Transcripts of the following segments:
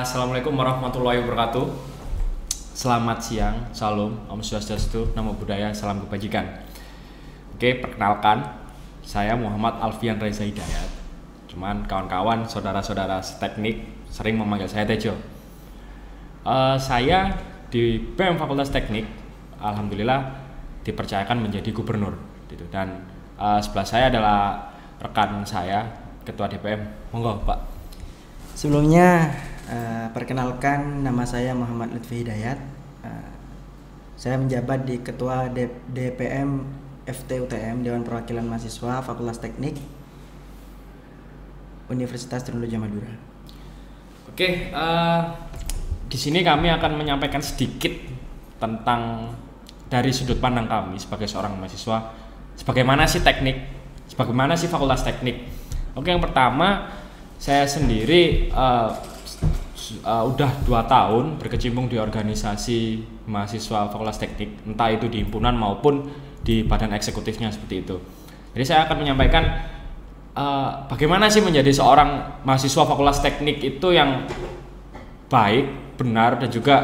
Assalamualaikum warahmatullahi wabarakatuh. Selamat siang, salam, Om Swastiastu, Namo Buddhaya, salam kebajikan. Oke, perkenalkan, saya Muhammad Alfian Reza Hidayat. Cuman kawan-kawan, saudara-saudara seteknik sering memanggil saya Tejo. Saya di BEM Fakultas Teknik, alhamdulillah dipercayakan menjadi gubernur. Gitu. Dan sebelah saya adalah rekan saya, Ketua DPM. Monggo, Pak. Sebelumnya perkenalkan, nama saya Muhammad Lutfi Hidayat. Saya menjabat di Ketua DPM FTUTM Dewan Perwakilan Mahasiswa Fakultas Teknik Universitas Trunojoyo Madura. Oke, di sini kami akan menyampaikan sedikit tentang dari sudut pandang kami sebagai seorang mahasiswa, sebagaimana sih teknik, sebagaimana sih Fakultas Teknik. Oke, yang pertama, saya sendiri udah 2 tahun berkecimpung di organisasi mahasiswa Fakultas Teknik, entah itu di himpunan maupun di badan eksekutifnya seperti itu. Jadi saya akan menyampaikan bagaimana sih menjadi seorang mahasiswa Fakultas Teknik itu yang baik, benar, dan juga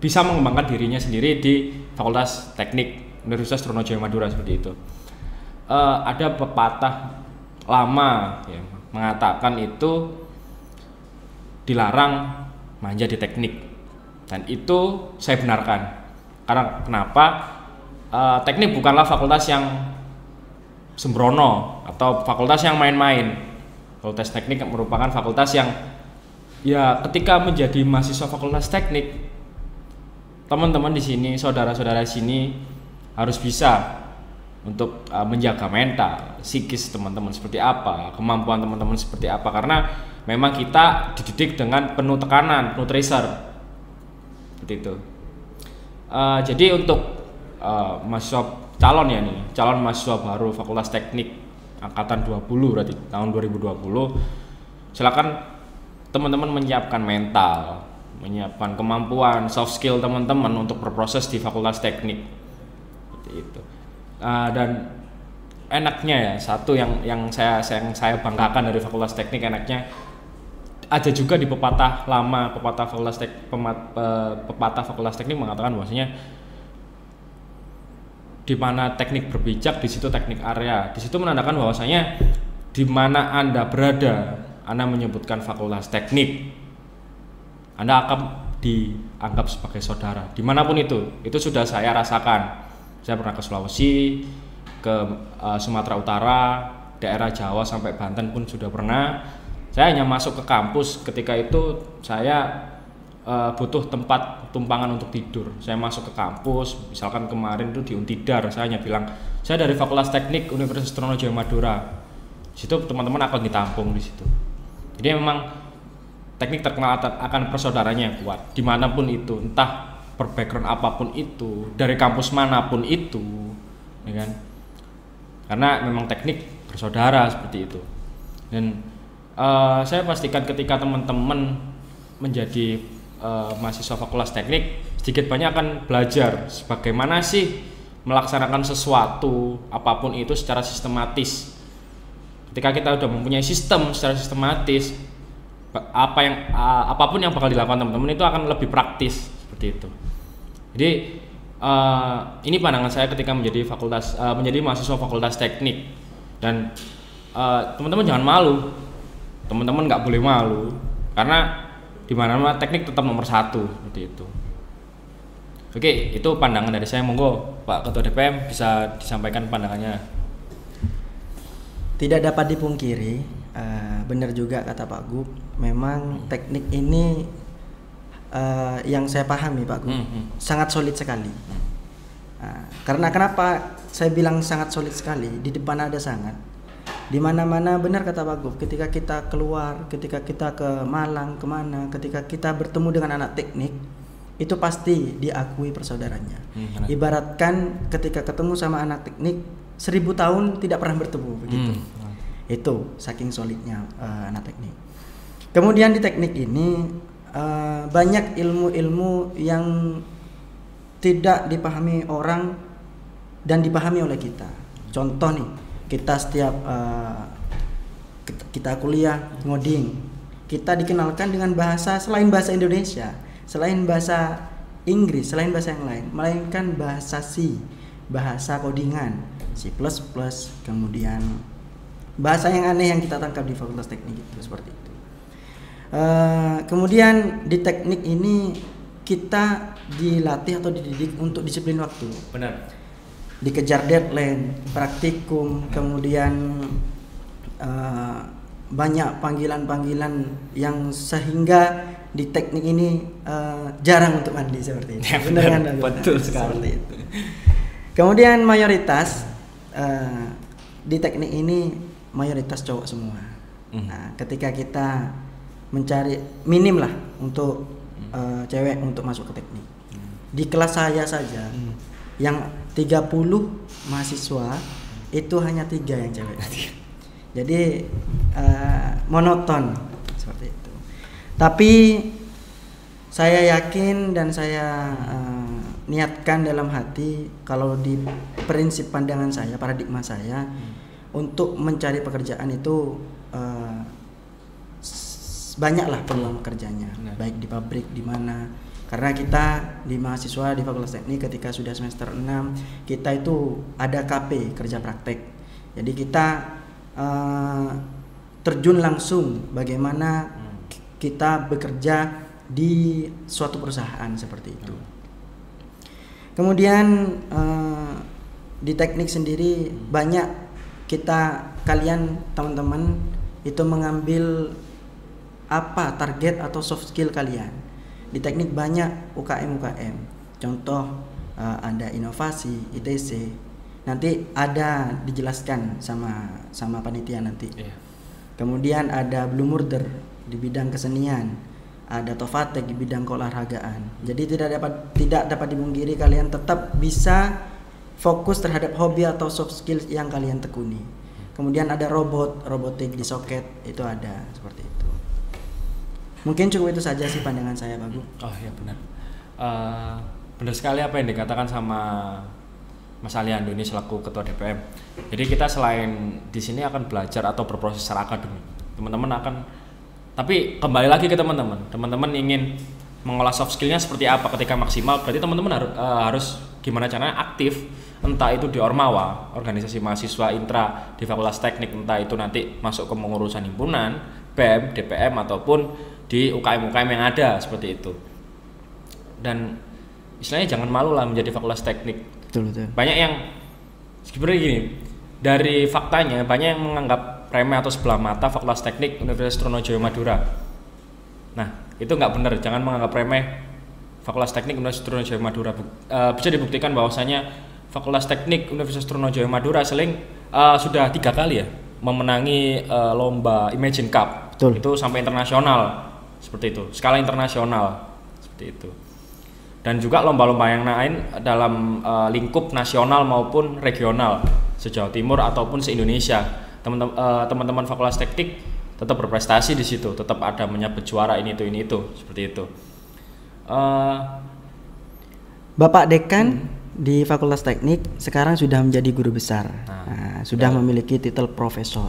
bisa mengembangkan dirinya sendiri di Fakultas Teknik Universitas Trunojoyo Madura seperti itu. Ada pepatah lama ya, mengatakan itu dilarang manja di teknik, dan itu saya benarkan. Karena kenapa? Teknik bukanlah fakultas yang sembrono atau fakultas yang main-main. Fakultas Teknik merupakan fakultas yang ya ketika menjadi mahasiswa Fakultas Teknik, teman-teman di sini, saudara-saudara di sini harus bisa untuk menjaga mental, psikis teman-teman seperti apa, kemampuan teman-teman seperti apa, karena memang kita dididik dengan penuh tekanan, penuh pressure seperti itu. Jadi untuk mahasiswa calon ya nih, calon mahasiswa baru Fakultas Teknik angkatan 20 berarti tahun 2020, silakan teman-teman menyiapkan mental, menyiapkan kemampuan, soft skill teman-teman untuk berproses di Fakultas Teknik seperti itu. Dan enaknya ya, satu yang saya banggakan dari Fakultas Teknik, enaknya ada juga di pepatah lama, pepatah Fakultas Teknik mengatakan bahwasanya di mana teknik berpijak, di situ teknik area. Di situ menandakan bahwasanya di mana Anda berada, Anda menyebutkan Fakultas Teknik, Anda akan dianggap sebagai saudara dimanapun itu sudah saya rasakan. Saya pernah ke Sulawesi, ke Sumatera Utara, daerah Jawa sampai Banten pun sudah pernah. Saya hanya masuk ke kampus ketika itu saya butuh tempat tumpangan untuk tidur. Saya masuk ke kampus, misalkan kemarin itu di Untidar, saya hanya bilang saya dari Fakultas Teknik Universitas Trunojoyo Madura. Di situ teman-teman akan ditampung di situ. Jadi memang teknik terkenal akan persaudaranya yang kuat dimanapun itu, entah background apapun itu, dari kampus manapun itu, ya kan? Karena memang teknik bersaudara seperti itu. Dan saya pastikan ketika teman-teman menjadi mahasiswa Fakultas Teknik, sedikit banyak akan belajar bagaimana sih melaksanakan sesuatu apapun itu secara sistematis. Ketika kita sudah mempunyai sistem secara sistematis, apapun yang bakal dilakukan teman-teman itu akan lebih praktis seperti itu. Jadi ini pandangan saya ketika menjadi mahasiswa Fakultas Teknik. Dan teman-teman jangan malu, teman-teman nggak boleh malu, karena di mana-mana teknik tetap nomor 1 seperti itu. Oke, itu pandangan dari saya. Monggo Pak Ketua DPM bisa disampaikan pandangannya. Tidak dapat dipungkiri, benar juga kata Pak Gub, memang teknik ini yang saya pahami Pak Gub sangat solid sekali. Karena kenapa saya bilang sangat solid sekali? Di depan ada sangat. Di mana-mana benar kata Pak Gub, ketika kita keluar, ketika kita ke Malang, kemana, ketika kita bertemu dengan anak teknik, itu pasti diakui persaudaranya. Ibaratkan ketika ketemu sama anak teknik 1000 tahun tidak pernah bertemu begitu. Itu saking solidnya anak teknik. Kemudian di teknik ini banyak ilmu-ilmu yang tidak dipahami orang dan dipahami oleh kita. Contoh nih, kita setiap kita kuliah ngoding, kita dikenalkan dengan bahasa selain bahasa Indonesia, selain bahasa Inggris, selain bahasa yang lain, melainkan bahasa C, bahasa codingan, C++, kemudian bahasa yang aneh yang kita tangkap di Fakultas Teknik itu seperti itu. Kemudian di teknik ini kita dilatih atau dididik untuk disiplin waktu. Benar. Dikejar deadline, praktikum, kemudian banyak panggilan-panggilan yang sehingga di teknik ini jarang untuk mandi seperti itu. Ya, benar, betul sekali. Itu. Kemudian mayoritas di teknik ini mayoritas cowok semua. Nah, ketika kita mencari minim lah untuk cewek untuk masuk ke teknik. Di kelas saya saja yang 30 mahasiswa itu hanya 3 yang cewek. Jadi monoton seperti itu. Tapi saya yakin dan saya niatkan dalam hati kalau di prinsip pandangan saya, paradigma saya untuk mencari pekerjaan itu banyaklah peluang kerjanya, baik di pabrik di mana. Karena kita di mahasiswa di Fakultas Teknik ketika sudah semester 6 kita itu ada KP, kerja praktek. Jadi kita terjun langsung bagaimana kita bekerja di suatu perusahaan seperti itu. Kemudian di teknik sendiri banyak kalian teman-teman itu mengambil apa target atau soft skill kalian. Di teknik banyak UKM. Contoh ada inovasi, ITC. Nanti ada dijelaskan sama panitia nanti. Kemudian ada Blue Murder di bidang kesenian, ada Tofatek di bidang keolahragaan. Jadi tidak dapat dipungkiri kalian tetap bisa fokus terhadap hobi atau soft skill yang kalian tekuni. Kemudian ada robotik di soket itu ada seperti itu. Mungkin cukup itu saja sih pandangan saya, Pak Gu. Oh ya benar. Benar sekali apa yang dikatakan sama Mas Aliando ini selaku Ketua DPM. Jadi kita selain di sini akan belajar atau berproses secara akademik, teman-teman akan. Tapi kembali lagi ke teman-teman ingin mengolah soft skillnya seperti apa ketika maksimal. Berarti teman-teman harus gimana caranya aktif, entah itu di Ormawa, organisasi mahasiswa intra di Fakultas Teknik, entah itu nanti masuk ke pengurusan himpunan, BEM, DPM ataupun di UKM yang ada seperti itu. Dan istilahnya jangan malu lah menjadi Fakultas Teknik. Betul. Banyak yang sebenarnya gini, dari faktanya banyak yang menganggap remeh atau sebelah mata Fakultas Teknik Universitas Trunojoyo Madura. Nah, itu nggak benar, jangan menganggap remeh Fakultas Teknik Universitas Trunojoyo Madura. Bisa dibuktikan bahwasanya Fakultas Teknik Universitas Trunojoyo Madura sudah 3 kali ya memenangi lomba Imagine Cup. Betul. Itu sampai internasional seperti itu, skala internasional seperti itu. Dan juga lomba-lomba yang lain dalam lingkup nasional maupun regional se-Jawa Timur ataupun se-Indonesia. Teman-teman Fakultas Teknik tetap berprestasi di situ, tetap ada menyabet juara ini itu seperti itu. Bapak Dekan di Fakultas Teknik sekarang sudah menjadi guru besar, sudah memiliki titel profesor.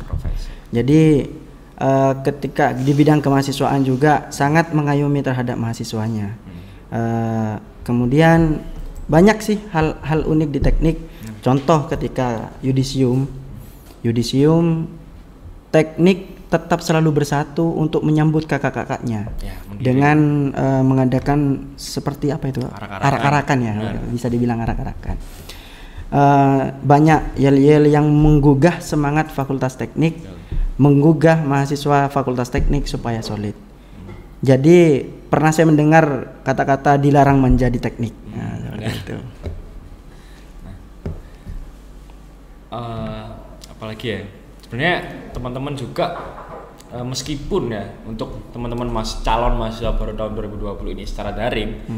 Jadi ketika di bidang kemahasiswaan juga sangat mengayomi terhadap mahasiswanya. Kemudian banyak sih hal unik di teknik. Contoh ketika yudisium teknik tetap selalu bersatu untuk menyambut kakak-kakaknya dengan mengadakan seperti apa itu arak-arakan ya, bisa dibilang arak-arakan. Banyak yel-yel yang menggugah semangat Fakultas Teknik, menggugah mahasiswa Fakultas Teknik supaya solid. Jadi pernah saya mendengar kata-kata dilarang menjadi teknik. Itu. Apalagi ya, sebenarnya teman-teman juga meskipun ya untuk teman-teman calon mahasiswa baru tahun 2020 ini secara daring,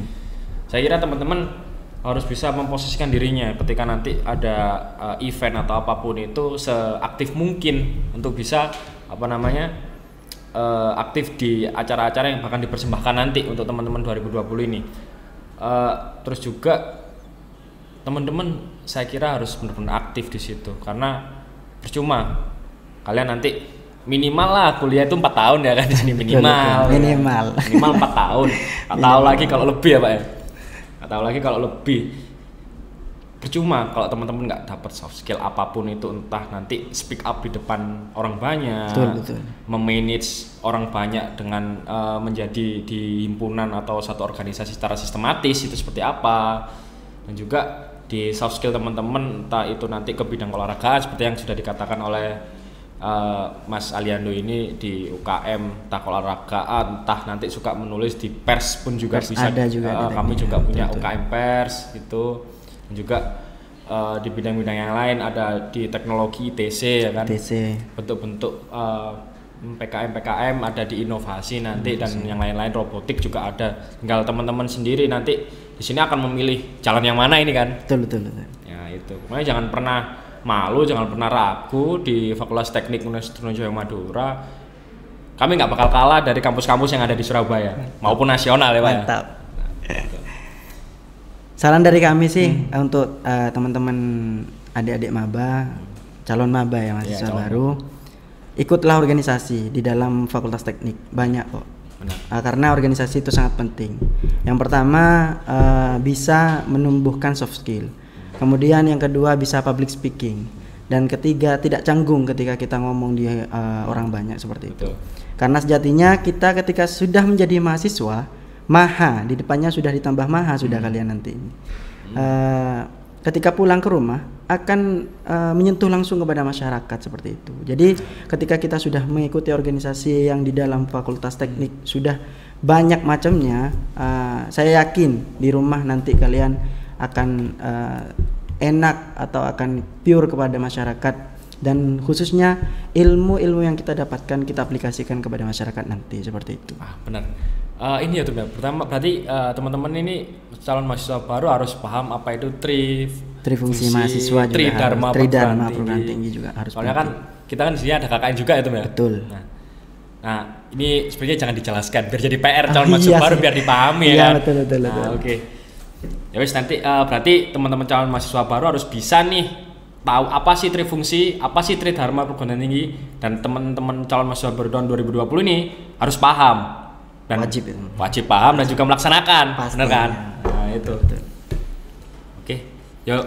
saya kira teman-teman harus bisa memposisikan dirinya ketika nanti ada event atau apapun itu seaktif mungkin untuk bisa aktif di acara-acara yang bahkan dipersembahkan nanti untuk teman-teman 2020 ini. Terus juga teman-teman saya kira harus benar-benar aktif di situ, karena percuma kalian nanti minimal lah kuliah itu 4 tahun ya kan di sini minimal. Minimal 4 tahun. Nggak tahu lagi kalau lebih ya Pak ya. Nggak tahu lagi kalau lebih. Percuma kalau teman-teman nggak dapat soft skill apapun itu, entah nanti speak up di depan orang banyak, betul. memanage orang banyak dengan menjadi di himpunan atau satu organisasi secara sistematis itu seperti apa, dan juga di soft skill teman-teman entah itu nanti ke bidang olahraga seperti yang sudah dikatakan oleh Mas Aliando ini di UKM, entah olahragaan, entah nanti suka menulis di pers pun juga bisa. Ada juga kami juga punya betul. UKM pers gitu. Dan juga di bidang-bidang yang lain ada di teknologi ITC ya kan, bentuk-bentuk PKM ada di inovasi nanti dan yang lain-lain, robotik juga ada. Tinggal teman-teman sendiri nanti di sini akan memilih jalan yang mana ini kan. Betul. Ya itu, makanya jangan pernah malu, jangan pernah ragu di Fakultas Teknik Universitas Trunojoyo Madura. Kami nggak bakal kalah dari kampus-kampus yang ada di Surabaya maupun nasional ya Pak. Mantap. Saran dari kami sih untuk teman-teman adik-adik maba, calon maba ya mahasiswa baru, ikutlah organisasi di dalam Fakultas Teknik, banyak kok. Karena organisasi itu sangat penting. Yang pertama bisa menumbuhkan soft skill, kemudian yang kedua bisa public speaking, dan ketiga tidak canggung ketika kita ngomong di orang banyak seperti itu. Karena sejatinya kita ketika sudah menjadi mahasiswa, maha di depannya sudah ditambah maha sudah kalian nanti. Ketika pulang ke rumah akan menyentuh langsung kepada masyarakat seperti itu. Jadi ketika kita sudah mengikuti organisasi yang di dalam Fakultas Teknik sudah banyak macamnya, saya yakin di rumah nanti kalian akan enak atau akan pure kepada masyarakat, dan khususnya ilmu-ilmu yang kita dapatkan kita aplikasikan kepada masyarakat nanti seperti itu. Benar. Ini ya tuh pertama berarti teman-teman ini calon mahasiswa baru harus paham apa itu trifungsi mahasiswa, juga tridharma perguruan tinggi juga harus. Soalnya kan kita kan di sini ada KKN juga ya tuh ya. Betul. Nah ini sebenarnya jangan dijelaskan biar jadi PR calon mahasiswa baru biar dipahami ya kan. Betul. Oke. Ya wis nanti berarti teman-teman calon mahasiswa baru harus bisa nih tahu apa sih trifungsi, apa sih tridharma perguruan tinggi, dan teman-teman calon mahasiswa baru tahun 2020 ini harus paham. Dan wajib paham dan juga melaksanakan. Benar kan? Nah, itu. Oke. Yuk.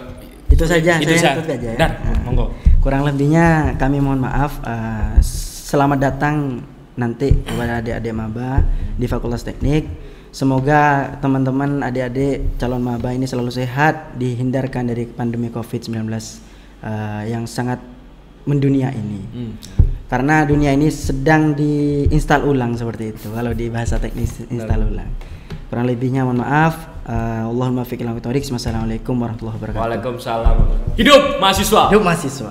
Itu saja, saya tutup aja ya. Monggo. Kurang lebihnya kami mohon maaf. Selamat datang nanti kepada adik-adik maba di Fakultas Teknik. Semoga teman-teman adik-adik calon maba ini selalu sehat, dihindarkan dari pandemi Covid-19 yang sangat mendunia ini. Karena dunia ini sedang diinstal ulang seperti itu. Kalau di bahasa teknis install ulang. Kurang lebihnya mohon maaf. Allahumma fiqh ila. Wassalamualaikum warahmatullahi wabarakatuh. Waalaikumsalam. Hidup mahasiswa. Hidup mahasiswa.